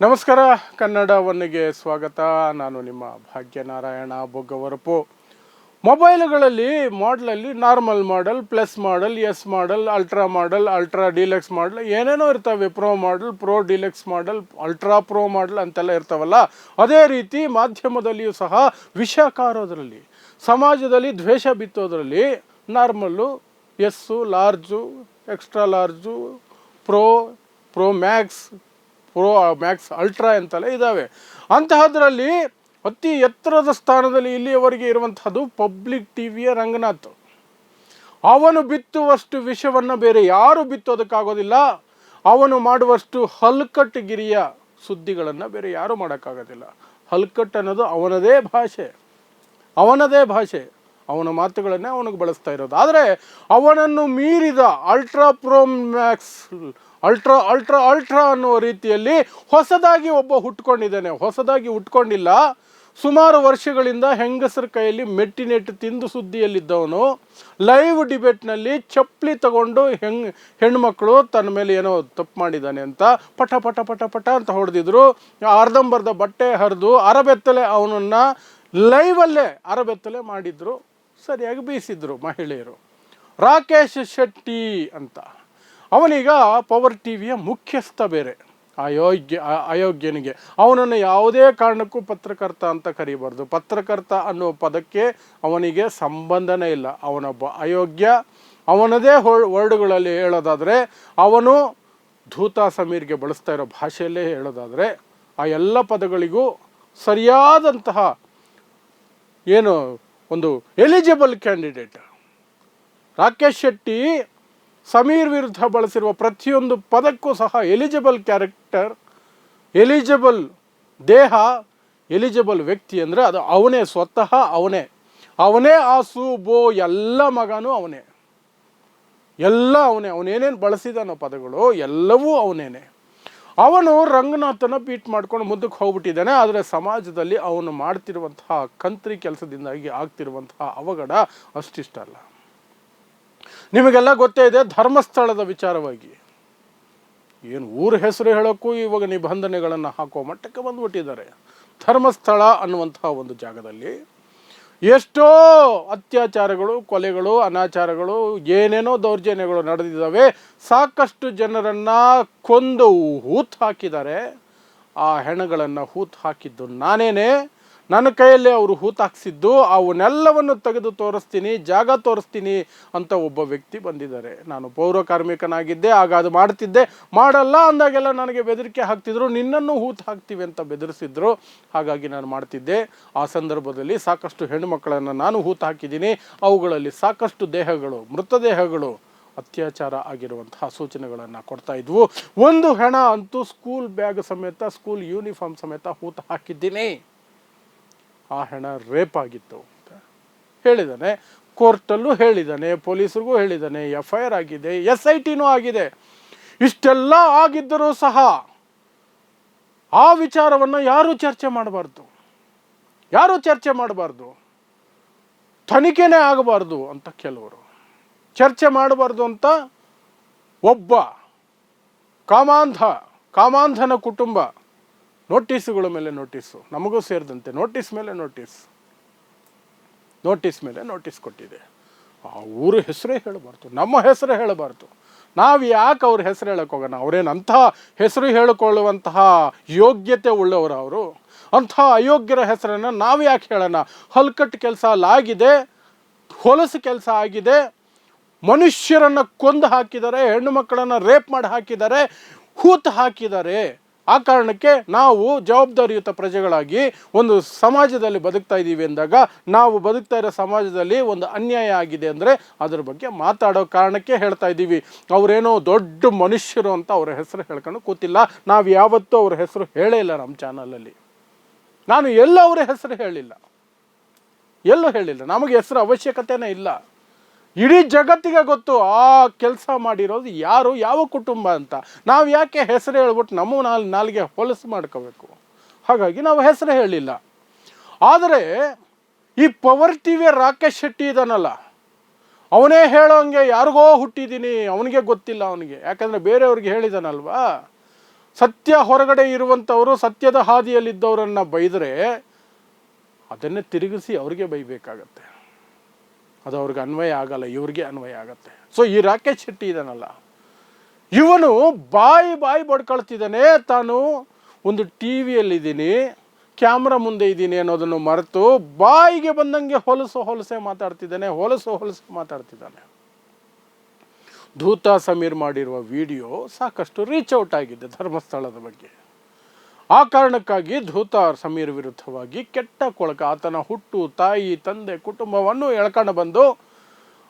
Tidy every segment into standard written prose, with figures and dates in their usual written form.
ನಮಸ್ಕಾರ, ಕನ್ನಡ ಒನ್ನಿಗೆ ಸ್ವಾಗತ. ನಾನು ನಿಮ್ಮ ಭಾಗ್ಯನಾರಾಯಣ ಬೊಗ್ಗವರಪು. ಮೊಬೈಲ್ಗಳಲ್ಲಿ ಮಾಡಲಲ್ಲಿ normal model, plus model, S model, ultra model, ultra deluxe model ಏನೇನೋ ಇರ್ತವೆ. Pro model, pro deluxe model, ultra pro model ಅಂತೆಲ್ಲ ಇರ್ತಾವಲ್ಲ. ಅದೇ ರೀತಿ ಮಾಧ್ಯಮದಲ್ಲಿಯೂ ಸಹ ವಿಷ ಕಾರೋದ್ರಲ್ಲಿ, ಸಮಾಜದಲ್ಲಿ ದ್ವೇಷ ಬಿತ್ತೋದ್ರಲ್ಲಿ normal, S, large, extra large, pro, pro max, pro max, ultra ಅಂತೆಲ್ಲ ಇದ್ದಾವೆ. ಅಂತಹದ್ರಲ್ಲಿ ಅತಿ ಎತ್ತರದ ಸ್ಥಾನದಲ್ಲಿ ಇಲ್ಲಿಯವರೆಗೆ ಇರುವಂತಹದ್ದು ಪಬ್ಲಿಕ್ ಟಿವಿಯ ರಂಗನಾಥ್. ಅವನು ಬಿತ್ತುವಷ್ಟು ವಿಷವನ್ನು ಬೇರೆ ಯಾರು ಬಿತ್ತೋದಕ್ಕಾಗೋದಿಲ್ಲ. ಅವನು ಮಾಡುವಷ್ಟು ಹಲ್ಕಟ್ಟಗಿರಿಯ ಸುದ್ದಿಗಳನ್ನು ಬೇರೆ ಯಾರು ಮಾಡೋಕ್ಕಾಗೋದಿಲ್ಲ. ಹಲ್ಕಟ್ ಅನ್ನೋದು ಅವನದೇ ಭಾಷೆ, ಅವನ ಮಾತುಗಳನ್ನೇ ಅವನಿಗೆ ಬಳಸ್ತಾ ಇರೋದು. ಆದರೆ ಅವನನ್ನು ಮೀರಿದ ultra pro max, ultra ultra ultra ಅನ್ನುವ ರೀತಿಯಲ್ಲಿ ಹೊಸದಾಗಿ ಒಬ್ಬ ಹುಟ್ಕೊಂಡಿಲ್ಲ. ಸುಮಾರು ವರ್ಷಗಳಿಂದ ಹೆಂಗಸರ ಕೈಯಲ್ಲಿ ಮೆಟ್ಟಿನೆಟ್ಟು ತಿಂದು ಸುದ್ದಿಯಲ್ಲಿದ್ದವನು ಲೈವ್ ಡಿಬೇಟ್ನಲ್ಲಿ ಚಪ್ಪಲಿ ತಗೊಂಡು ಹೆಣ್ಮಕ್ಳು ತನ್ನ ಮೇಲೆ ಏನೋ ತಪ್ಪು ಮಾಡಿದ್ದಾನೆ ಅಂತ ಪಟ ಪಟ ಪಟ ಪಟ ಅಂತ ಹೊಡೆದಿದ್ರು. ಅರ್ಧಂಬರ್ಧ ಬಟ್ಟೆ ಹರಿದು ಅರಬೆತ್ತಲೆ ಅವನನ್ನು ಲೈವಲ್ಲೇ ಅರಬೆತ್ತಲೆ ಮಾಡಿದ್ರು, ಸರಿಯಾಗಿ ಬೀಸಿದ್ರು ಮಹಿಳೆಯರು. ರಾಕೇಶ್ ಶೆಟ್ಟಿ ಅಂತ ಅವನೀಗ ಪವರ್ ಟಿವಿಯ ಮುಖ್ಯಸ್ಥ ಬೇರೆ. ಅಯೋಗ್ಯನಿಗೆ ಅವನನ್ನು ಯಾವುದೇ ಕಾರಣಕ್ಕೂ ಪತ್ರಕರ್ತ ಅಂತ ಕರೀಬಾರ್ದು. ಪತ್ರಕರ್ತ ಅನ್ನೋ ಪದಕ್ಕೆ ಅವನಿಗೆ ಸಂಬಂಧನೇ ಇಲ್ಲ. ಅವನೊಬ್ಬ ಅಯೋಗ್ಯ. ಅವನದೇ ವರ್ಡ್ಗಳಲ್ಲಿ ಹೇಳೋದಾದರೆ, ಅವನು ಧೂತಾ ಸಮೀರ್ಗೆ ಬಳಸ್ತಾ ಇರೋ ಭಾಷೆಯಲ್ಲೇ ಹೇಳೋದಾದರೆ, ಆ ಎಲ್ಲ ಪದಗಳಿಗೂ ಸರಿಯಾದಂತಹ ಏನು ಒಂದು ಎಲಿಜಿಬಲ್ ಕ್ಯಾಂಡಿಡೇಟ್ ರಾಕೇಶ್ ಶೆಟ್ಟಿ. ಸಮೀರ್ ವಿರುದ್ಧ ಬಳಸಿರುವ ಪ್ರತಿಯೊಂದು ಪದಕ್ಕೂ ಸಹ ಎಲಿಜಿಬಲ್ ಕ್ಯಾರೆಕ್ಟರ್, ಎಲಿಜಿಬಲ್ ದೇಹ, ಎಲಿಜಿಬಲ್ ವ್ಯಕ್ತಿ ಅಂದರೆ ಅದು ಅವನೇ, ಸ್ವತಃ ಅವನೇ. ಆಸು ಬೋ ಎಲ್ಲ ಮಗನೂ ಅವನೇ, ಅವನೇನೇನು ಬಳಸಿದಾನೋ ಪದಗಳು ಎಲ್ಲವೂ ಅವನೇನೆ. ಅವನು ರಂಗನಾಥನ ಬೀಟ್ ಮಾಡ್ಕೊಂಡು ಮುಂದಕ್ಕೆ ಹೋಗ್ಬಿಟ್ಟಿದ್ದಾನೆ. ಆದರೆ ಸಮಾಜದಲ್ಲಿ ಅವನು ಮಾಡ್ತಿರುವಂತಹ ಕಂತ್ರಿ ಕೆಲಸದಿಂದಾಗಿ ಆಗ್ತಿರುವಂತಹ ಅವಘಡ ಅಷ್ಟಿಷ್ಟಲ್ಲ. ನಿಮಗೆಲ್ಲ ಗೊತ್ತೇ ಇದೆ, ಧರ್ಮಸ್ಥಳದ ವಿಚಾರವಾಗಿ ಏನು ಊರ ಹೆಸರು ಹೇಳೋಕ್ಕೂ ಇವಾಗ ನಿಬಂಧನೆಗಳನ್ನು ಹಾಕೋ ಮಟ್ಟಕ್ಕೆ ಬಂದುಬಿಟ್ಟಿದ್ದಾರೆ. ಧರ್ಮಸ್ಥಳ ಅನ್ನುವಂತಹ ಒಂದು ಜಾಗದಲ್ಲಿ ಎಷ್ಟೋ ಅತ್ಯಾಚಾರಗಳು, ಕೊಲೆಗಳು, ಅನಾಚಾರಗಳು, ಏನೇನೋ ದೌರ್ಜನ್ಯಗಳು ನಡೆದಿದ್ದಾವೆ. ಸಾಕಷ್ಟು ಜನರನ್ನು ಕೊಂದು ಹೂತು ಹಾಕಿದ್ದಾರೆ. ಆ ಹೆಣಗಳನ್ನು ಹೂತು ಹಾಕಿದ್ದು ನಾನೇನೆ. ನನ್ನ ಕೈಯಲ್ಲೇ ಅವರು ಹೂತಾಕ್ಸಿದ್ದು. ಅವನ್ನೆಲ್ಲವನ್ನು ತೆಗೆದು ತೋರಿಸ್ತೀನಿ, ಜಾಗ ತೋರಿಸ್ತೀನಿ ಅಂತ ಒಬ್ಬ ವ್ಯಕ್ತಿ ಬಂದಿದ್ದಾರೆ. ನಾನು ಪೌರ ಕಾರ್ಮಿಕನಾಗಿದ್ದೆ, ಆಗ ಅದು ಮಾಡ್ತಿದ್ದೆ. ಮಾಡಲ್ಲ ಅಂದಾಗೆಲ್ಲ ನನಗೆ ಬೆದರಿಕೆ ಹಾಕ್ತಿದ್ರು, ನಿನ್ನನ್ನು ಹೂತು ಹಾಕ್ತೀವಿ ಅಂತ ಬೆದರಿಸಿದ್ರು. ಹಾಗಾಗಿ ನಾನು ಮಾಡ್ತಿದ್ದೆ. ಆ ಸಂದರ್ಭದಲ್ಲಿ ಸಾಕಷ್ಟು ಹೆಣ್ಣುಮಕ್ಕಳನ್ನು ನಾನು ಹೂತು ಹಾಕಿದ್ದೀನಿ. ಅವುಗಳಲ್ಲಿ ಸಾಕಷ್ಟು ದೇಹಗಳು, ಮೃತದೇಹಗಳು ಅತ್ಯಾಚಾರ ಆಗಿರುವಂತಹ ಸೂಚನೆಗಳನ್ನು ಕೊಡ್ತಾ ಇದ್ವು. ಒಂದು ಹೆಣ ಅಂತೂ ಸ್ಕೂಲ್ ಬ್ಯಾಗ್ ಸಮೇತ, ಸ್ಕೂಲ್ ಯೂನಿಫಾರ್ಮ್ ಸಮೇತ ಹೂತು ಹಾಕಿದ್ದೀನಿ. ಆ ಹೆಣ ರೇಪ್ ಆಗಿತ್ತು ಅಂತ ಹೇಳಿದ್ದಾನೆ. ಕೋರ್ಟಲ್ಲೂ ಹೇಳಿದ್ದಾನೆ, ಪೊಲೀಸರಿಗೂ ಹೇಳಿದ್ದಾನೆ. FIR ಆಗಿದೆ, SITನೂ ಆಗಿದೆ. ಇಷ್ಟೆಲ್ಲ ಆಗಿದ್ದರೂ ಸಹ ಆ ವಿಚಾರವನ್ನು ಯಾರೂ ಚರ್ಚೆ ಮಾಡಬಾರ್ದು, ತನಿಖೆನೇ ಆಗಬಾರ್ದು ಅಂತ ಕೆಲವರು, ಚರ್ಚೆ ಮಾಡಬಾರ್ದು ಅಂತ ಒಬ್ಬ ಕಾಮಾಂಧನ ಕುಟುಂಬ ನೋಟಿಸುಗಳ ಮೇಲೆ ನೋಟಿಸು, ನಮಗೂ ಸೇರಿದಂತೆ ನೋಟಿಸ್ ಮೇಲೆ ನೋಟಿಸ್ ಕೊಟ್ಟಿದೆ. ಆ ಊರ ಹೆಸರೇ ಹೇಳಬಾರ್ದು, ನಮ್ಮ ಹೆಸರೇ ಹೇಳಬಾರ್ದು. ನಾವು ಯಾಕೆ ಅವ್ರ ಹೆಸರು ಹೇಳಕ್ಕೆ ಹೋಗೋಣ? ಅವರೇನಂತಹ ಹೆಸರು ಹೇಳಿಕೊಳ್ಳುವಂತಹ ಯೋಗ್ಯತೆ ಉಳ್ಳವರು ಅವರು? ಅಂಥ ಅಯೋಗ್ಯರ ಹೆಸರನ್ನು ನಾವು ಯಾಕೆ ಹೇಳೋಣ? ಹಲ್ಕಟ್ಟು ಕೆಲಸ ಅಲ್ಲಾಗಿದೆ, ಹೊಲಸು ಕೆಲಸ ಆಗಿದೆ. ಮನುಷ್ಯರನ್ನು ಕೊಂದು ಹಾಕಿದ್ದಾರೆ, ಹೆಣ್ಣು ಮಕ್ಕಳನ್ನು ರೇಪ್ ಮಾಡಿ ಹಾಕಿದ್ದಾರೆ, ಹೂತು ಹಾಕಿದ್ದಾರೆ. ಆ ಕಾರಣಕ್ಕೆ ನಾವು ಜವಾಬ್ದಾರಿಯುತ ಪ್ರಜೆಗಳಾಗಿ ಒಂದು ಸಮಾಜದಲ್ಲಿ ಬದುಕ್ತಾ ಇದ್ದೀವಿ ಅಂದಾಗ, ನಾವು ಬದುಕ್ತಾ ಇರೋ ಸಮಾಜದಲ್ಲಿ ಒಂದು ಅನ್ಯಾಯ ಆಗಿದೆ ಅಂದರೆ ಅದ್ರ ಬಗ್ಗೆ ಮಾತಾಡೋ ಕಾರಣಕ್ಕೆ ಹೇಳ್ತಾ ಇದ್ದೀವಿ. ಅವರೇನೋ ದೊಡ್ಡ ಮನುಷ್ಯರು ಅಂತ ಅವರ ಹೆಸರು ಹೇಳ್ಕೊಂಡು ಕೂತಿಲ್ಲ. ನಾವು ಯಾವತ್ತೂ ಅವ್ರ ಹೆಸರು ಹೇಳೇ ಇಲ್ಲ ನಮ್ಮ ಚಾನಲಲ್ಲಿ. ನಾನು ಎಲ್ಲೂ ಅವರ ಹೆಸರು ಹೇಳಿಲ್ಲ. ನಮಗೆ ಹೆಸರು ಅವಶ್ಯಕತೆನೇ ಇಲ್ಲ. ಇಡೀ ಜಗತ್ತಿಗೆ ಗೊತ್ತು ಆ ಕೆಲಸ ಮಾಡಿರೋದು ಯಾರು, ಯಾವ ಕುಟುಂಬ ಅಂತ. ನಾವು ಯಾಕೆ ಹೆಸರು ಹೇಳ್ಬಿಟ್ಟು ನಮ್ಮ ನಾಲಿಗೆ ಹೊಲಸು ಮಾಡ್ಕೋಬೇಕು? ಹಾಗಾಗಿ ನಾವು ಹೆಸರು ಹೇಳಿಲ್ಲ. ಆದರೆ ಈ ಪವರ್ ಟಿವಿಯ ರಾಕೇಶ್ ಶೆಟ್ಟಿ ಇದಾನಲ್ಲ, ಅವನೇ ಹೇಳೋಂಗೆ ಯಾರಿಗೋ ಹುಟ್ಟಿದ್ದೀನಿ, ಅವನಿಗೆ ಗೊತ್ತಿಲ್ಲ. ಅವನಿಗೆ ಯಾಕಂದರೆ ಬೇರೆಯವ್ರಿಗೆ ಹೇಳಿದಾನಲ್ವಾ. ಸತ್ಯ ಹೊರಗಡೆ ಇರುವಂಥವರು ಸತ್ಯದ ಹಾದಿಯಲ್ಲಿದ್ದವರನ್ನು ಬೈದರೆ ಅದನ್ನೇ ತಿರುಗಿಸಿ ಅವ್ರಿಗೆ ಬೈಬೇಕಾಗತ್ತೆ. ಅದು ಅವ್ರಿಗೆ ಅನ್ವಯ ಆಗಲ್ಲ, ಇವ್ರಿಗೆ ಅನ್ವಯ ಆಗತ್ತೆ. ಸೊ ಈ ರಾಕೇಶ್ ಶೆಟ್ಟಿ ಇದಾನಲ್ಲ, ಇವನು ಬಾಯಿ ಬಡ್ಕೊಳ್ತಿದ್ದಾನೆ. ತಾನು ಒಂದು ಟಿ ವಿಯಲ್ಲಿದ್ದೀನಿ, ಕ್ಯಾಮ್ರಾ ಮುಂದೆ ಇದ್ದೀನಿ ಅನ್ನೋದನ್ನು ಮರೆತು ಬಾಯಿಗೆ ಬಂದಂಗೆ ಹೊಲಸೆ ಮಾತಾಡ್ತಿದ್ದಾನೆ. ಧೂತ ಸಮೀರ್ ಮಾಡಿರುವ ವಿಡಿಯೋ ಸಾಕಷ್ಟು ರೀಚ್ ಔಟ್ ಆಗಿದೆ ಧರ್ಮಸ್ಥಳದ ಬಗ್ಗೆ. ಆ ಕಾರಣಕ್ಕಾಗಿ ಧೂತ ಸಮೀರ್ ವಿರುದ್ಧವಾಗಿ ಕೆಟ್ಟ ಕೊಳಕ, ಆತನ ಹುಟ್ಟು, ತಾಯಿ, ತಂದೆ, ಕುಟುಂಬವನ್ನು ಎಳ್ಕೊಂಡು ಬಂದು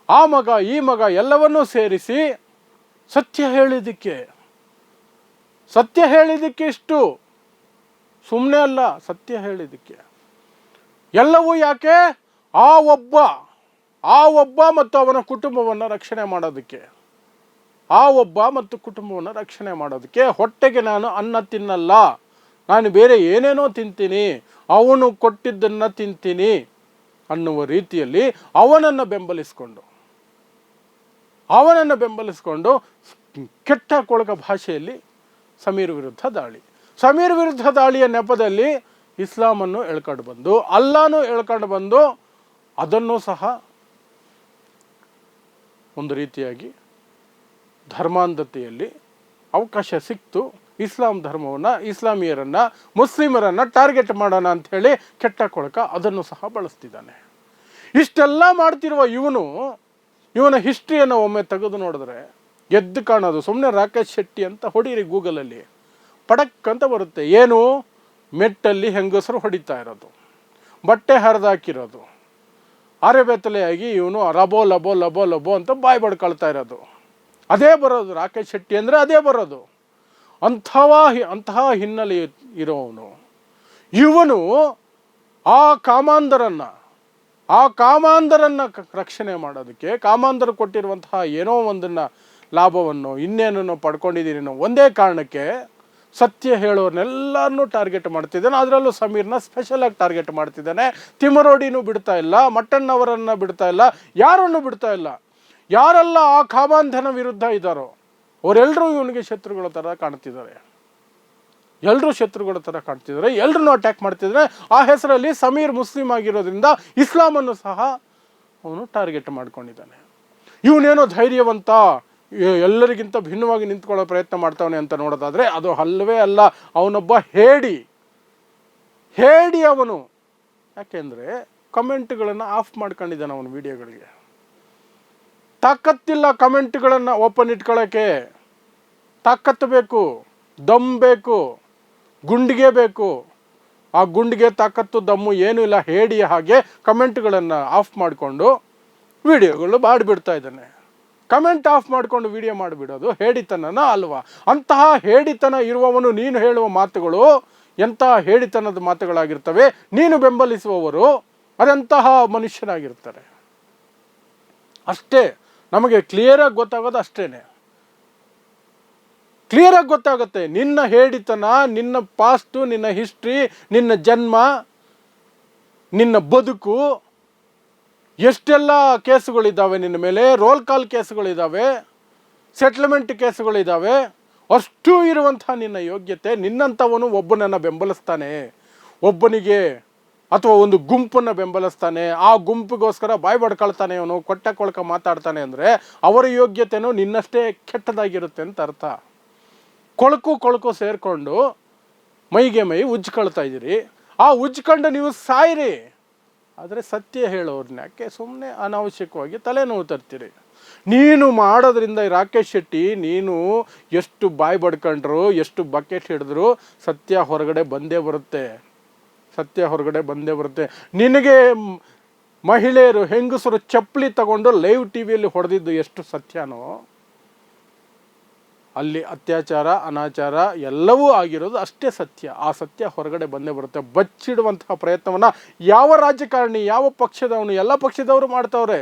ಆ ಮಗ ಈ ಮಗ ಎಲ್ಲವನ್ನೂ ಸೇರಿಸಿ ಸತ್ಯ ಹೇಳಿದ್ದಕ್ಕೆ ಇಷ್ಟು ಸುಮ್ಮನೆ ಅಲ್ಲ, ಸತ್ಯ ಹೇಳಿದ್ದಕ್ಕೆ ಎಲ್ಲವೂ ಯಾಕೆ? ಆ ಒಬ್ಬ ಮತ್ತು ಅವನ ಕುಟುಂಬವನ್ನು ರಕ್ಷಣೆ ಮಾಡೋದಕ್ಕೆ. ಹೊಟ್ಟೆಗೆ ನಾನು ಅನ್ನ ತಿನ್ನಲ್ಲ, ನಾನು ಬೇರೆ ಏನೇನೋ ತಿಂತೀನಿ, ಅವನು ಕೊಟ್ಟಿದ್ದನ್ನು ತಿಂತೀನಿ ಅನ್ನುವ ರೀತಿಯಲ್ಲಿ ಅವನನ್ನು ಬೆಂಬಲಿಸಿಕೊಂಡು ಕೆಟ್ಟ ಕೊಳಕ ಭಾಷೆಯಲ್ಲಿ ಸಮೀರ್ ವಿರುದ್ಧ ದಾಳಿಯ ನೆಪದಲ್ಲಿ ಇಸ್ಲಾಮನ್ನು ಎಳ್ಕೊಂಡು ಬಂದು, ಅಲ್ಲಾನು ಎಳ್ಕೊಂಡು ಬಂದು, ಅದನ್ನು ಸಹ ಒಂದು ರೀತಿಯಾಗಿ ಧರ್ಮಾಂಧತೆಯಲ್ಲಿ ಅವಕಾಶ ಸಿಕ್ತು. ಇಸ್ಲಾಂ ಧರ್ಮವನ್ನು, ಇಸ್ಲಾಮಿಯರನ್ನು, ಮುಸ್ಲಿಮರನ್ನು ಟಾರ್ಗೆಟ್ ಮಾಡೋಣ ಅಂಥೇಳಿ ಕೆಟ್ಟ ಕೊಳಕ ಅದನ್ನು ಸಹ ಬಳಸ್ತಿದ್ದಾನೆ. ಇಷ್ಟೆಲ್ಲ ಮಾಡ್ತಿರುವ ಇವನ ಹಿಸ್ಟ್ರಿಯನ್ನು ಒಮ್ಮೆ ತೆಗೆದು ನೋಡಿದ್ರೆ ಎದ್ದು ಕಾಣೋದು. ಸುಮ್ಮನೆ ರಾಕೇಶ್ ಶೆಟ್ಟಿ ಅಂತ ಹೊಡೀರಿ ಗೂಗಲಲ್ಲಿ, ಪಡಕ್ ಅಂತ ಬರುತ್ತೆ. ಏನು? ಮೆಟ್ಟಲ್ಲಿ ಹೆಂಗಸರು ಹೊಡಿತಾ ಇರೋದು, ಬಟ್ಟೆ ಹರಿದಾಕಿರೋದು, ಅರೆಬೆತ್ತಲೆಯಾಗಿ ಇವನು ಲಬೋ ಲಬೋ ಲಬೋ ಲಬೋ ಅಂತ ಬಾಯಿ ಬಡ್ಕೊಳ್ತಾ ಇರೋದು, ಅದೇ ಬರೋದು. ರಾಕೇಶ್ ಶೆಟ್ಟಿ ಅಂದರೆ ಅದೇ ಬರೋದು. ಅಂತಹ ಹಿನ್ನೆಲೆ ಇರೋವನು ಇವನು ಆ ಕಾಮಾಂಧರನ್ನು ರಕ್ಷಣೆ ಮಾಡೋದಕ್ಕೆ, ಕಾಮಾಂಧರು ಕೊಟ್ಟಿರುವಂತಹ ಏನೋ ಒಂದನ್ನು ಲಾಭವನ್ನು ಇನ್ನೇನನ್ನು ಪಡ್ಕೊಂಡಿದ್ದೀನೋ ಒಂದೇ ಕಾರಣಕ್ಕೆ ಸತ್ಯ ಹೇಳೋರ್ನೆಲ್ಲರನ್ನೂ ಟಾರ್ಗೆಟ್ ಮಾಡ್ತಿದ್ದಾನೆ. ಅದರಲ್ಲೂ ಸಮೀರ್ನ ಸ್ಪೆಷಲಾಗಿ ಟಾರ್ಗೆಟ್ ಮಾಡ್ತಿದ್ದಾನೆ. ತಿಮರೋಡಿನೂ ಬಿಡ್ತಾ ಇಲ್ಲ, ಮಟ್ಟಣ್ಣವರನ್ನು ಬಿಡ್ತಾ ಇಲ್ಲ, ಯಾರನ್ನು ಬಿಡ್ತಾ ಇಲ್ಲ. ಯಾರೆಲ್ಲ ಆ ಕಾಮಾಂಧನ ವಿರುದ್ಧ ಇದ್ದಾರೋ ಅವರೆಲ್ಲರೂ ಇವನಿಗೆ ಶತ್ರುಗಳ ಥರ ಕಾಣ್ತಿದ್ದಾರೆ. ಎಲ್ಲರೂ ಅಟ್ಯಾಕ್ ಮಾಡ್ತಿದ್ದಾರೆ. ಆ ಹೆಸರಲ್ಲಿ ಸಮೀರ್ ಮುಸ್ಲಿಂ ಆಗಿರೋದ್ರಿಂದ ಇಸ್ಲಾಮನ್ನು ಸಹ ಅವನು ಟಾರ್ಗೆಟ್ ಮಾಡ್ಕೊಂಡಿದ್ದಾನೆ. ಇವನೇನೋ ಧೈರ್ಯವಂತ, ಎಲ್ಲರಿಗಿಂತ ಭಿನ್ನವಾಗಿ ನಿಂತ್ಕೊಳ್ಳೋ ಪ್ರಯತ್ನ ಮಾಡ್ತಾವನೆ ಅಂತ ನೋಡೋದಾದರೆ ಅದು ಅಲ್ಲವೇ ಅಲ್ಲ. ಅವನೊಬ್ಬ ಹೇಡಿ ಅವನು. ಯಾಕೆಂದರೆ ಕಮೆಂಟ್ಗಳನ್ನು ಆಫ್ ಮಾಡ್ಕೊಂಡಿದ್ದಾನೆ ಅವನ ವಿಡಿಯೋಗಳಿಗೆ. ತಾಕತ್ತಿಲ್ಲ ಕಮೆಂಟ್ಗಳನ್ನು ಓಪನ್ ಇಟ್ಕೊಳ್ಳೋಕ್ಕೆ. ತಾಕತ್ತು ಬೇಕು, ದಮ್ ಬೇಕು, ಗುಂಡಿಗೆ ಬೇಕು. ಆ ಗುಂಡಿಗೆ ತಾಕತ್ತು ದಮ್ಮು ಏನೂ ಇಲ್ಲ. ಹೇಡಿಯ ಹಾಗೆ ಕಮೆಂಟ್ಗಳನ್ನು ಆಫ್ ಮಾಡಿಕೊಂಡು ವಿಡಿಯೋಗಳು ಮಾಡಿಬಿಡ್ತಾ ಇದ್ದಾನೆ. ಕಮೆಂಟ್ ಆಫ್ ಮಾಡಿಕೊಂಡು ವಿಡಿಯೋ ಮಾಡಿಬಿಡೋದು ಹೇಡಿತನನ ಅಲ್ವಾ? ಅಂತಹ ಹೇಡಿತನ ಇರುವವನು ನೀನು ಹೇಳುವ ಮಾತುಗಳು ಎಂತಹ ಹೇಡಿತನದ ಮಾತುಗಳಾಗಿರ್ತವೆ. ನೀನು ಬೆಂಬಲಿಸುವವರು ಅದೆಂತಹ ಮನುಷ್ಯನಾಗಿರ್ತಾರೆ. ಅಷ್ಟೇ ನಮಗೆ ಕ್ಲಿಯರಾಗಿ ಗೊತ್ತಾಗೋದು. ಅಷ್ಟೇನೆ ಕ್ಲಿಯರಾಗಿ ಗೊತ್ತಾಗುತ್ತೆ ನಿನ್ನ ಹೇಡಿತನ, ನಿನ್ನ ಪಾಸ್ಟು, ನಿನ್ನ ಹಿಸ್ಟ್ರಿ, ನಿನ್ನ ಜನ್ಮ, ನಿನ್ನ ಬದುಕು. ಎಷ್ಟೆಲ್ಲ ಕೇಸುಗಳಿದ್ದಾವೆ ನಿನ್ನ ಮೇಲೆ, ರೋಲ್ ಕಾಲ್ ಕೇಸುಗಳಿದ್ದಾವೆ, ಸೆಟ್ಲ್ಮೆಂಟ್ ಕೇಸುಗಳಿದ್ದಾವೆ. ಅಷ್ಟು ಇರುವಂತಹ ನಿನ್ನ ಯೋಗ್ಯತೆ, ನಿನ್ನಂಥವನು ಒಬ್ಬನನ್ನು ಬೆಂಬಲಿಸ್ತಾನೆ, ಒಬ್ಬನಿಗೆ ಅಥವಾ ಒಂದು ಗುಂಪನ್ನು ಬೆಂಬಲಿಸ್ತಾನೆ, ಆ ಗುಂಪಿಗೋಸ್ಕರ ಬಾಯಿ ಬಡ್ಕೊಳ್ತಾನೆ, ಅವನು ಕೊಟ್ಟ ಕೊಳಕ ಮಾತಾಡ್ತಾನೆ ಅಂದರೆ ಅವರ ಯೋಗ್ಯತೆಯೂ ನಿನ್ನಷ್ಟೇ ಕೆಟ್ಟದಾಗಿರುತ್ತೆ ಅಂತ ಅರ್ಥ. ಕೊಳಕು ಸೇರಿಕೊಂಡು ಮೈಗೆ ಮೈ ಉಜ್ಕೊಳ್ತಾ ಇದ್ದೀರಿ. ಆ ಉಜ್ಕೊಂಡು ನೀವು ಸಾಯಿರಿ. ಆದರೆ ಸತ್ಯ ಹೇಳೋರ್ನ ಯಾಕೆ ಸುಮ್ಮನೆ ಅನಾವಶ್ಯಕವಾಗಿ ತಲೆನೋವು ತರ್ತೀರಿ? ನೀನು ಮಾಡೋದ್ರಿಂದ ರಾಕೇಶ್ ಶೆಟ್ಟಿ, ನೀನು ಎಷ್ಟು ಬಾಯಿ ಬಡ್ಕೊಂಡ್ರು, ಎಷ್ಟು ಬಕೆಟ್ ಹಿಡಿದ್ರು ಸತ್ಯ ಹೊರಗಡೆ ಬಂದೇ ಬರುತ್ತೆ. ನಿನಗೆ ಮಹಿಳೆಯರು, ಹೆಂಗಸರು ಚಪ್ಪಲಿ ತಗೊಂಡು ಲೈವ್ ಟಿವಿಯಲ್ಲಿ ಹೊಡೆದಿದ್ದು ಎಷ್ಟು ಸತ್ಯನೋ, ಅಲ್ಲಿ ಅತ್ಯಾಚಾರ, ಅನಾಚಾರ ಎಲ್ಲವೂ ಆಗಿರೋದು ಅಷ್ಟೇ ಸತ್ಯ. ಆ ಸತ್ಯ ಹೊರಗಡೆ ಬಂದೇ ಬರುತ್ತೆ. ಬಚ್ಚಿಡುವಂತಹ ಪ್ರಯತ್ನವನ್ನು ಯಾವ ರಾಜಕಾರಣಿ, ಯಾವ ಪಕ್ಷದವನು, ಎಲ್ಲ ಪಕ್ಷದವರು ಮಾಡ್ತಾವ್ರೆ.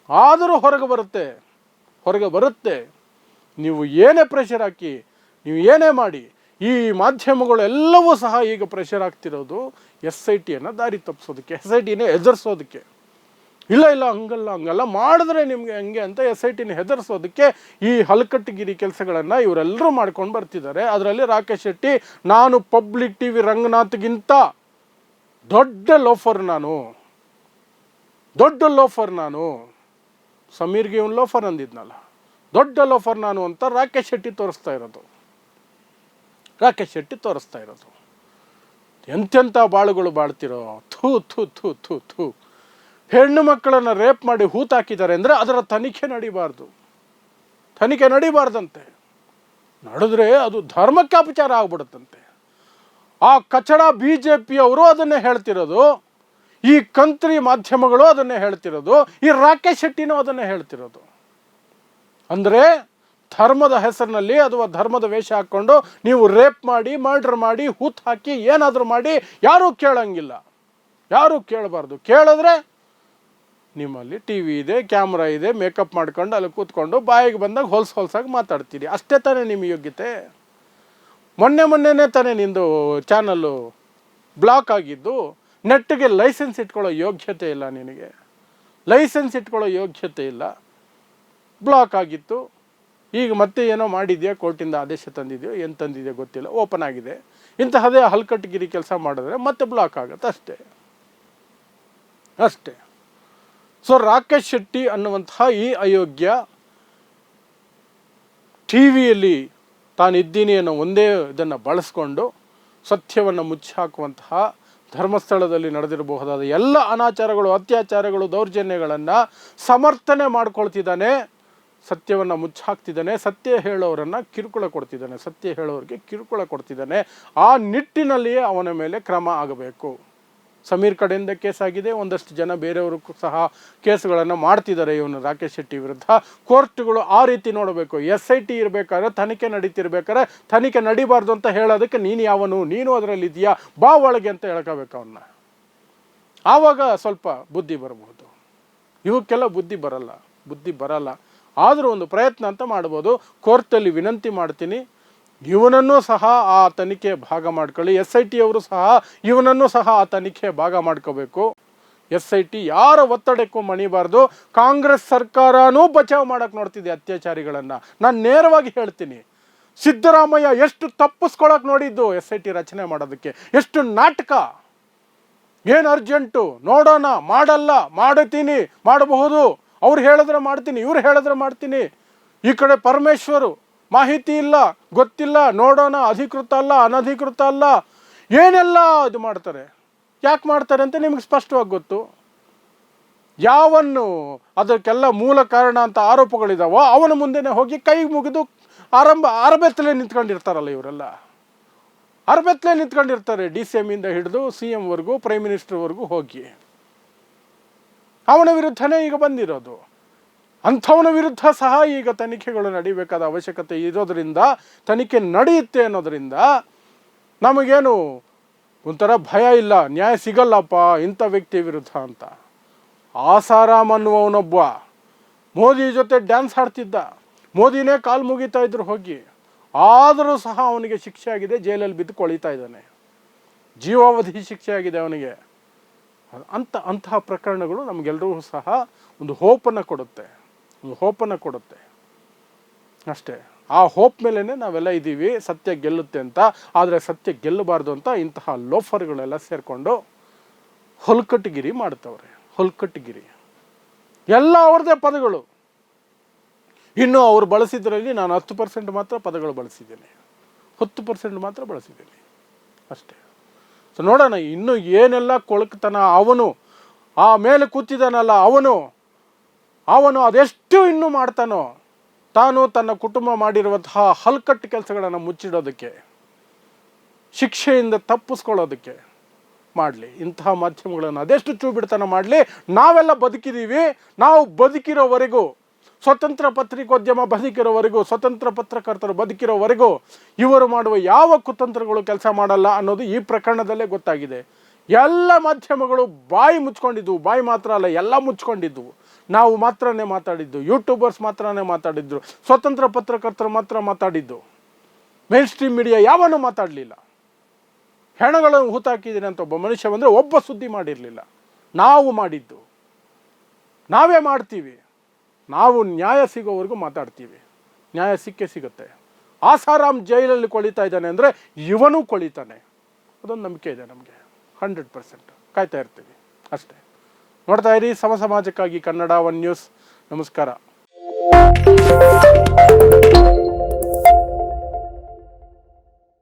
ಆದರೂ ಹೊರಗೆ ಬರುತ್ತೆ. ನೀವು ಏನೇ ಪ್ರೆಷರ್ ಹಾಕಿ, ನೀವು ಏನೇ ಮಾಡಿ, ಈ ಮಾಧ್ಯಮಗಳು ಎಲ್ಲವೂ ಸಹ ಈಗ ಪ್ರೆಷರ್ ಆಗ್ತಿರೋದು SITಯನ್ನು ದಾರಿ ತಪ್ಪಿಸೋದಕ್ಕೆ, SITನೇ ಎದುರಿಸೋದಕ್ಕೆ. ಇಲ್ಲ ಹಂಗಲ್ಲ ಮಾಡಿದ್ರೆ ನಿಮಗೆ ಹಂಗೆ ಅಂತ SITನ ಹೆದರಿಸೋದಕ್ಕೆ ಈ ಹಲ್ಕಟ್ಟಗಿರಿ ಕೆಲಸಗಳನ್ನು ಇವರೆಲ್ಲರೂ ಮಾಡ್ಕೊಂಡು ಬರ್ತಿದ್ದಾರೆ. ಅದರಲ್ಲಿ ರಾಕೇಶ್ ಶೆಟ್ಟಿ, ನಾನು ಪಬ್ಲಿಕ್ TV ರಂಗನಾಥ್ಗಿಂತ ದೊಡ್ಡ ಲೋಫರ್ ನಾನು, ಸಮೀರ್ಗೆ ಇವನು ಲೋಫರ್ ಅಂದಿದ್ನಲ್ಲ, ದೊಡ್ಡ ಲೋಫರ್ ನಾನು ಅಂತ ರಾಕೇಶ್ ಶೆಟ್ಟಿ ತೋರಿಸ್ತಾ ಇರೋದು. ಎಂತೆಂಥ ಬಾಳುಗಳು ಬಾಳ್ತಿರೋ. ಥೂ ಹೆಣ್ಣು ಮಕ್ಕಳನ್ನು ರೇಪ್ ಮಾಡಿ ಹೂತಾಕಿದ್ದಾರೆ ಅಂದರೆ ಅದರ ತನಿಖೆ ನಡಿಬಾರ್ದಂತೆ. ನಡೆದ್ರೆ ಅದು ಧರ್ಮಕ್ಕೆ ಅಪಚಾರ ಆಗ್ಬಿಡುತ್ತಂತೆ. ಆ ಕಚಡ BJPಯವರು ಅದನ್ನೇ ಹೇಳ್ತಿರೋದು, ಈ ಕಂತ್ರಿ ಮಾಧ್ಯಮಗಳು ಅದನ್ನೇ ಹೇಳ್ತಿರೋದು, ಈ ರಾಕೇಶ್ ಶೆಟ್ಟಿನೂ ಅದನ್ನೇ ಹೇಳ್ತಿರೋದು. ಅಂದರೆ ಧರ್ಮದ ಹೆಸರಿನಲ್ಲಿ ಅಥವಾ ಧರ್ಮದ ವೇಷ ಹಾಕ್ಕೊಂಡು ನೀವು ರೇಪ್ ಮಾಡಿ, ಮರ್ಡರ್ ಮಾಡಿ, ಹೂತು ಹಾಕಿ ಏನಾದರೂ ಮಾಡಿ ಯಾರೂ ಕೇಳಂಗಿಲ್ಲ, ಯಾರೂ ಕೇಳಬಾರ್ದು. ಕೇಳಿದ್ರೆ ನಿಮ್ಮಲ್ಲಿ TV ಇದೆ, ಕ್ಯಾಮ್ರಾ ಇದೆ, ಮೇಕಪ್ ಮಾಡ್ಕೊಂಡು ಅಲ್ಲಿ ಕೂತ್ಕೊಂಡು ಬಾಯಿಗೆ ಬಂದಾಗ ಹೊಲ್ಸಾಗಿ ಮಾತಾಡ್ತೀರಿ. ಅಷ್ಟೇ ತಾನೇ ನಿಮ್ಮ ಯೋಗ್ಯತೆ. ಮೊನ್ನೆನೇ ತಾನೇ ನಿಂದು ಚಾನಲ್ಲು ಬ್ಲಾಕ್ ಆಗಿದ್ದು. ನೆಟ್ಟಿಗೆ ಲೈಸೆನ್ಸ್ ಇಟ್ಕೊಳ್ಳೋ ಯೋಗ್ಯತೆ ಇಲ್ಲ ನಿನಗೆ, ಬ್ಲಾಕ್ ಆಗಿತ್ತು. ಈಗ ಮತ್ತೆ ಏನೋ ಮಾಡಿದ್ಯಾ, ಕೋರ್ಟಿಂದ ಆದೇಶ ತಂದಿದೆಯೋ ಏನು ತಂದಿದೆಯೋ ಗೊತ್ತಿಲ್ಲ, ಓಪನ್ ಆಗಿದೆ. ಇಂತಹದೇ ಹಲ್ಕಟ್ಟಗಿರಿ ಕೆಲಸ ಮಾಡಿದ್ರೆ ಮತ್ತೆ ಬ್ಲಾಕ್ ಆಗುತ್ತೆ ಅಷ್ಟೇ. ಸೊ ರಾಕೇಶ್ ಶೆಟ್ಟಿ ಅನ್ನುವಂತಹ ಈ ಅಯೋಗ್ಯ TVಯಲ್ಲಿ ತಾನಿದ್ದೀನಿ ಅನ್ನೋ ಒಂದೇ ಇದನ್ನು ಬಳಸ್ಕೊಂಡು ಸತ್ಯವನ್ನು ಮುಚ್ಚಾಕುವಂತಹ, ಧರ್ಮಸ್ಥಳದಲ್ಲಿ ನಡೆದಿರಬಹುದಾದ ಎಲ್ಲ ಅನಾಚಾರಗಳು, ಅತ್ಯಾಚಾರಗಳು, ದೌರ್ಜನ್ಯಗಳನ್ನು ಸಮರ್ಥನೆ ಮಾಡ್ಕೊಳ್ತಿದ್ದಾನೆ, ಸತ್ಯವನ್ನು ಮುಚ್ಚಾಕ್ತಿದ್ದಾನೆ, ಸತ್ಯ ಹೇಳೋರಿಗೆ ಕಿರುಕುಳ ಕೊಡ್ತಿದ್ದಾನೆ. ಆ ನಿಟ್ಟಿನಲ್ಲಿಯೇ ಅವನ ಮೇಲೆ ಕ್ರಮ ಆಗಬೇಕು. ಸಮೀರ್ ಕಡೆಯಿಂದ ಕೇಸಾಗಿದೆ, ಒಂದಷ್ಟು ಜನ ಬೇರೆಯವರು ಸಹ ಕೇಸುಗಳನ್ನು ಮಾಡ್ತಿದ್ದಾರೆ ಇವನು ರಾಕೇಶ್ ಶೆಟ್ಟಿ ವಿರುದ್ಧ. ಕೋರ್ಟ್ಗಳು ಆ ರೀತಿ ನೋಡಬೇಕು. SIT ಇರಬೇಕಾದ್ರೆ, ತನಿಖೆ ನಡೀತಿರ್ಬೇಕಾದ್ರೆ ತನಿಖೆ ನಡಿಬಾರ್ದು ಅಂತ ಹೇಳೋದಕ್ಕೆ ನೀನು ಅದರಲ್ಲಿ ಇದೆಯಾ, ಬಾ ಒಳಗೆ ಅಂತ ಹೇಳ್ಕೋಬೇಕು ಅವನ್ನ. ಆವಾಗ ಸ್ವಲ್ಪ ಬುದ್ಧಿ ಬರಬಹುದು. ಇವಕ್ಕೆಲ್ಲ ಬುದ್ಧಿ ಬರಲ್ಲ. ಆದರೂ ಒಂದು ಪ್ರಯತ್ನ ಅಂತ ಮಾಡ್ಬೋದು. ಕೋರ್ಟಲ್ಲಿ ವಿನಂತಿ ಮಾಡ್ತೀನಿ, ಇವನನ್ನು ಸಹ ಆ ತನಿಖೆ ಭಾಗ ಮಾಡ್ಕೊಳ್ಳಿ. SITಯವರು ಸಹ ಇವನನ್ನು ಸಹ ಆ ತನಿಖೆ ಭಾಗ ಮಾಡ್ಕೋಬೇಕು. SIT ಯಾರ ಒತ್ತಡಕ್ಕೂ ಮಣಿಬಾರ್ದು. ಕಾಂಗ್ರೆಸ್ ಸರ್ಕಾರನೂ ಬಚಾವ್ ಮಾಡಕ್ಕೆ ನೋಡ್ತಿದೆ ಅತ್ಯಾಚಾರಿಗಳನ್ನು. ನಾನು ನೇರವಾಗಿ ಹೇಳ್ತೀನಿ, ಸಿದ್ದರಾಮಯ್ಯ ಎಷ್ಟು ತಪ್ಪಿಸ್ಕೊಳಕ್ಕೆ ನೋಡಿದ್ದು SIT ರಚನೆ ಮಾಡೋದಕ್ಕೆ. ಎಷ್ಟು ನಾಟಕ, ಏನು ಅರ್ಜೆಂಟು, ನೋಡೋಣ, ಮಾಡಬಹುದು, ಅವ್ರು ಹೇಳಿದ್ರೆ ಮಾಡ್ತೀನಿ, ಇವ್ರು ಹೇಳಿದ್ರೆ ಮಾಡ್ತೀನಿ. ಈ ಕಡೆ ಪರಮೇಶ್ವರು ಮಾಹಿತಿ ಇಲ್ಲ, ಗೊತ್ತಿಲ್ಲ, ನೋಡೋಣ, ಅಧಿಕೃತ ಅಲ್ಲ, ಅನಧಿಕೃತ ಅಲ್ಲ, ಏನೆಲ್ಲ ಇದು ಮಾಡ್ತಾರೆ. ಯಾಕೆ ಮಾಡ್ತಾರೆ ಅಂತ ನಿಮ್ಗೆ ಸ್ಪಷ್ಟವಾಗಿ ಗೊತ್ತು. ಅದಕ್ಕೆಲ್ಲ ಮೂಲ ಕಾರಣ ಅಂತ ಆರೋಪಗಳಿದಾವೋ ಅವನ ಮುಂದೆನೇ ಹೋಗಿ ಕೈ ಮುಗಿದು ಅರಬೆತ್ತಲೇ ನಿಂತ್ಕೊಂಡಿರ್ತಾರಲ್ಲ ಇವರೆಲ್ಲ. DCM ಇಂದ ಹಿಡಿದು CM ಪ್ರೈಮ್ ಮಿನಿಸ್ಟರ್ವರೆಗೂ ಹೋಗಿ ಅವನ ವಿರುದ್ಧನೇ ಈಗ ಬಂದಿರೋದು. ಅಂಥವನ ವಿರುದ್ಧ ಸಹ ಈಗ ತನಿಖೆಗಳು ನಡೀಬೇಕಾದ ಅವಶ್ಯಕತೆ ಇರೋದರಿಂದ, ತನಿಖೆ ನಡೆಯುತ್ತೆ ಅನ್ನೋದರಿಂದ ನಮಗೇನು ಒಂಥರ ಭಯ ಇಲ್ಲ, ನ್ಯಾಯ ಸಿಗಲ್ಲಪ್ಪ ಇಂಥ ವ್ಯಕ್ತಿ ವಿರುದ್ಧ ಅಂತ. ಆಸಾರಾಮ್ ಅನ್ನುವವನೊಬ್ಬ ಮೋದಿ ಜೊತೆ ಡ್ಯಾನ್ಸ್ ಆಡ್ತಿದ್ದ, ಮೋದಿನೇ ಕಾಲು ಮುಗಿತಾ ಇದ್ರು ಹೋಗಿ, ಆದರೂ ಸಹ ಅವನಿಗೆ ಶಿಕ್ಷೆ ಆಗಿದೆ, ಜೈಲಲ್ಲಿ ಬಿದ್ದು ಕೊಳಿತಾ ಇದ್ದಾನೆ, ಜೀವಾವಧಿ ಶಿಕ್ಷೆ ಆಗಿದೆ ಅವನಿಗೆ. ಅಂತಹ ಪ್ರಕರಣಗಳು ನಮಗೆಲ್ಲರೂ ಸಹ ಒಂದು ಹೋಪನ್ನು ಕೊಡುತ್ತೆ ಅಷ್ಟೇ. ಆ ಹೋಪ್ ಮೇಲೇ ನಾವೆಲ್ಲ ಇದ್ದೀವಿ, ಸತ್ಯ ಗೆಲ್ಲುತ್ತೆ ಅಂತ. ಆದರೆ ಸತ್ಯ ಗೆಲ್ಲಬಾರ್ದು ಅಂತ ಇಂತಹ ಲೋಫರ್ಗಳೆಲ್ಲ ಸೇರಿಕೊಂಡು ಹೊಲ್ಕಟ್ಟಗಿರಿ ಮಾಡ್ತವ್ರೆ. ಎಲ್ಲ ಅವ್ರದ್ದೇ ಪದಗಳು. ಇನ್ನು ಅವ್ರು ಬಳಸಿದ್ರಲ್ಲಿ ನಾನು 10% ಮಾತ್ರ ಪದಗಳು ಬಳಸಿದ್ದೀನಿ, 10% ಮಾತ್ರ ಬಳಸಿದ್ದೀನಿ ಅಷ್ಟೇ. ಸೊ ನೋಡೋಣ ಇನ್ನು ಏನೆಲ್ಲ ಕೊಳಕ್ತನ. ಅವನು ಆ ಮೇಲೆ ಕೂತಿದ್ದಾನಲ್ಲ, ಅವನು ಅದೆಷ್ಟು ಇನ್ನೂ ಮಾಡ್ತಾನೋ, ತಾನು ತನ್ನ ಕುಟುಂಬ ಮಾಡಿರುವಂತಹ ಹಲ್ಕಟ್ಟು ಕೆಲಸಗಳನ್ನು ಮುಚ್ಚಿಡೋದಕ್ಕೆ, ಶಿಕ್ಷೆಯಿಂದ ತಪ್ಪಿಸ್ಕೊಳ್ಳೋದಕ್ಕೆ ಮಾಡಲಿ. ಇಂತಹ ಮಾಧ್ಯಮಗಳನ್ನು ಅದೆಷ್ಟು ಚೂ ಬಿಡ್ತಾನ ಮಾಡಲಿ. ನಾವೆಲ್ಲ ಬದುಕಿದ್ದೀವಿ, ನಾವು ಬದುಕಿರೋವರೆಗೂ, ಸ್ವತಂತ್ರ ಪತ್ರಿಕೋದ್ಯಮ ಬದುಕಿರೋವರೆಗೂ, ಸ್ವತಂತ್ರ ಪತ್ರಕರ್ತರು ಬದುಕಿರೋವರೆಗೂ ಇವರು ಮಾಡುವ ಯಾವ ಕುತಂತ್ರಗಳು ಕೆಲಸ ಮಾಡಲ್ಲ ಅನ್ನೋದು ಈ ಪ್ರಕರಣದಲ್ಲೇ ಗೊತ್ತಾಗಿದೆ. ಎಲ್ಲ ಮಾಧ್ಯಮಗಳು ಬಾಯಿ ಮುಚ್ಕೊಂಡಿದ್ವು, ಬಾಯಿ ಮಾತ್ರ ಅಲ್ಲ ಎಲ್ಲ ಮುಚ್ಕೊಂಡಿದ್ವು. ನಾವು ಮಾತ್ರನೇ ಮಾತಾಡಿದ್ದು, ಯೂಟ್ಯೂಬರ್ಸ್ ಮಾತ್ರನೇ ಮಾತಾಡಿದ್ರು, ಸ್ವತಂತ್ರ ಪತ್ರಕರ್ತರು ಮಾತ್ರ ಮಾತಾಡಿದ್ದು, ಮೇನ್ ಸ್ಟ್ರೀಮ್ ಮೀಡಿಯಾ ಯಾವನ್ನೂ ಮಾತಾಡಲಿಲ್ಲ. ಹೆಣಗಳನ್ನು ಹೂತಾಕಿದ್ದೀನಿ ಅಂತ ಒಬ್ಬ ಮನುಷ್ಯ ಬಂದರೆ ಒಬ್ಬ ಸುದ್ದಿ ಮಾಡಿರಲಿಲ್ಲ. ನಾವು ಮಾಡಿದ್ದು ನಾವೇ ಮಾಡ್ತೀವಿ. ನಾವು ನ್ಯಾಯ ಸಿಗೋವರೆಗೂ ಮಾತಾಡ್ತೀವಿ. ನ್ಯಾಯ ಸಿಕ್ಕೇ ಸಿಗುತ್ತೆ. ಆಸಾರಾಮ್ ಜೈಲಲ್ಲಿ ಕೊಳಿತಾ ಇದ್ದಾನೆ ಅಂದರೆ ಇವನು ಕೊಳಿತಾನೆ, ಅದೊಂದು ನಂಬಿಕೆ ಇದೆ ನಮಗೆ. 100% ಕಾಯ್ತಾ ಇರ್ತೀವಿ ಅಷ್ಟೇ. ನೋಡ್ತಾ ಇರಿ ಸಮಾಜಕ್ಕಾಗಿ ಕನ್ನಡ 1 ನ್ಯೂಸ್. ನಮಸ್ಕಾರ.